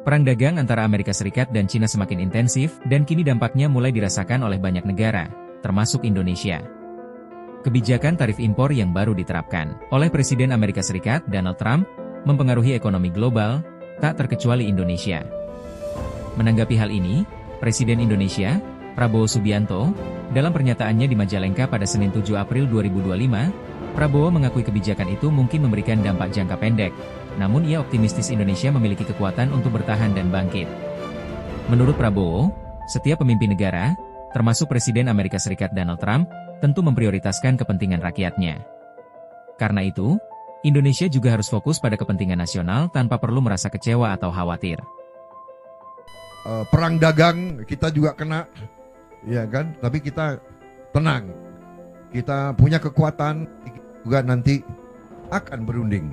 Perang dagang antara Amerika Serikat dan China semakin intensif, dan kini dampaknya mulai dirasakan oleh banyak negara, termasuk Indonesia. Kebijakan tarif impor yang baru diterapkan oleh Presiden Amerika Serikat, Donald Trump, mempengaruhi ekonomi global, tak terkecuali Indonesia. Menanggapi hal ini, Presiden Indonesia, Prabowo Subianto, dalam pernyataannya di Majalengka pada Senin 7 April 2025, Prabowo mengakui kebijakan itu mungkin memberikan dampak jangka pendek, namun ia optimistis Indonesia memiliki kekuatan untuk bertahan dan bangkit. Menurut Prabowo, setiap pemimpin negara, termasuk Presiden Amerika Serikat Donald Trump, tentu memprioritaskan kepentingan rakyatnya. Karena itu, Indonesia juga harus fokus pada kepentingan nasional tanpa perlu merasa kecewa atau khawatir. Perang dagang kita juga kena, ya kan? Tapi kita tenang, kita punya kekuatan, juga nanti akan berunding.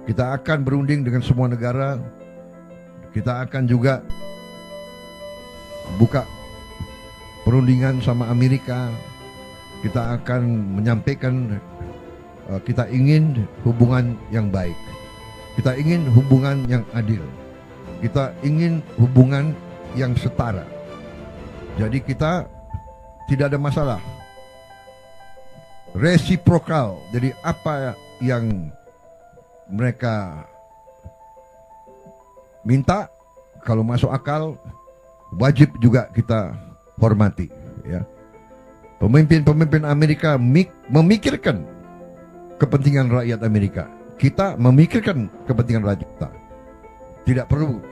Kita akan berunding dengan semua negara. Kita akan juga buka perundingan sama Amerika. Kita akan menyampaikan kita ingin hubungan yang baik. Kita ingin hubungan yang adil. Kita ingin hubungan yang setara. Jadi kita tidak ada masalah. Resiprokal. Jadi apa yang mereka minta, kalau masuk akal, wajib juga kita hormati. Ya. Pemimpin-pemimpin Amerika memikirkan kepentingan rakyat Amerika. Kita memikirkan kepentingan rakyat kita. Tidak perlu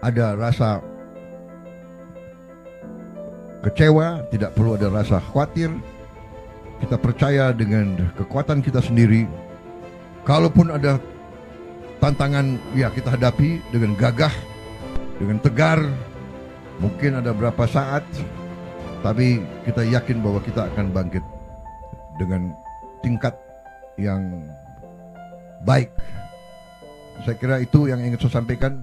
ada rasa kecewa, tidak perlu ada rasa khawatir. Kita percaya dengan kekuatan kita sendiri. Kalaupun ada tantangan, ya kita hadapi dengan gagah, dengan tegar. Mungkin ada berapa saat, tapi kita yakin bahwa kita akan bangkit dengan tingkat yang baik. Saya kira itu yang ingin saya sampaikan.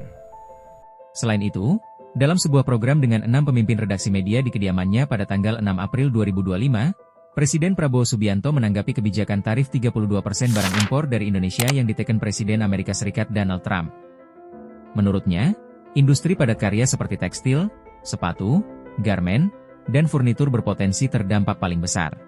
Selain itu, dalam sebuah program dengan 6 pemimpin redaksi media di kediamannya pada tanggal 6 April 2025, Presiden Prabowo Subianto menanggapi kebijakan tarif 32% barang impor dari Indonesia yang diteken Presiden Amerika Serikat Donald Trump. Menurutnya, industri padat karya seperti tekstil, sepatu, garmen, dan furnitur berpotensi terdampak paling besar.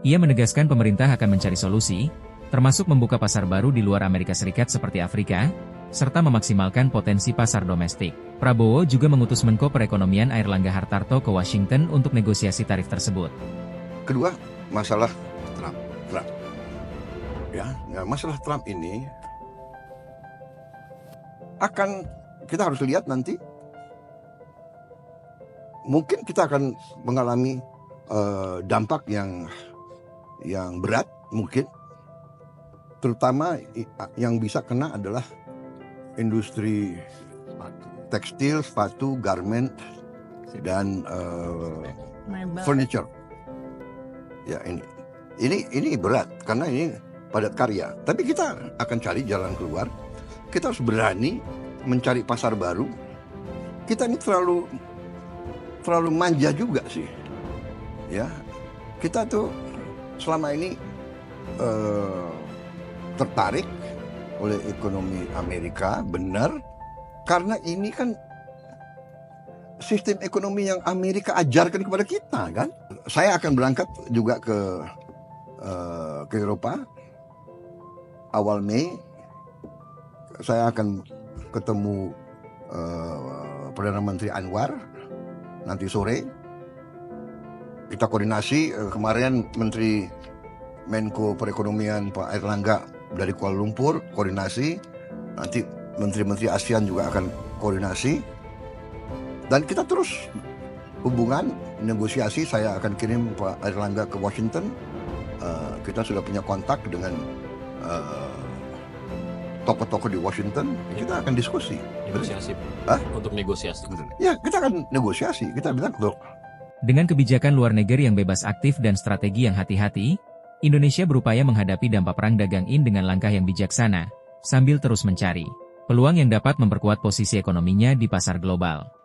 Ia menegaskan pemerintah akan mencari solusi, termasuk membuka pasar baru di luar Amerika Serikat seperti Afrika, serta memaksimalkan potensi pasar domestik. Prabowo juga mengutus Menko Perekonomian Airlangga Hartarto ke Washington untuk negosiasi tarif tersebut. Kedua, masalah Trump. Ya, masalah Trump ini akan kita harus lihat nanti. Mungkin kita akan mengalami dampak yang berat, mungkin. Terutama yang bisa kena adalah industri tekstil, sepatu, garment, dan furniture. Ya, ini berat karena ini padat karya. Tapi kita akan cari jalan keluar. Kita harus berani mencari pasar baru. Kita ini terlalu manja juga sih. Ya, kita tuh selama ini tertarik oleh ekonomi Amerika, benar, karena ini kan sistem ekonomi yang Amerika ajarkan kepada kita, kan. Saya akan berangkat juga ke Eropa awal Mei. Saya akan ketemu Perdana Menteri Anwar nanti sore. Kita koordinasi, kemarin Menteri Menko Perekonomian Pak Airlangga dari Kuala Lumpur koordinasi, nanti menteri-menteri ASEAN juga akan koordinasi, dan kita terus hubungan negosiasi. Saya akan kirim Pak Airlangga ke Washington. Kita sudah punya kontak dengan tokoh-tokoh di Washington. Kita akan diskusi. Negosiasi. Untuk negosiasi. Ya, kita akan negosiasi. Kita bilang, loh. Dengan kebijakan luar negeri yang bebas aktif dan strategi yang hati-hati, Indonesia berupaya menghadapi dampak perang dagang dengan langkah yang bijaksana, sambil terus mencari peluang yang dapat memperkuat posisi ekonominya di pasar global.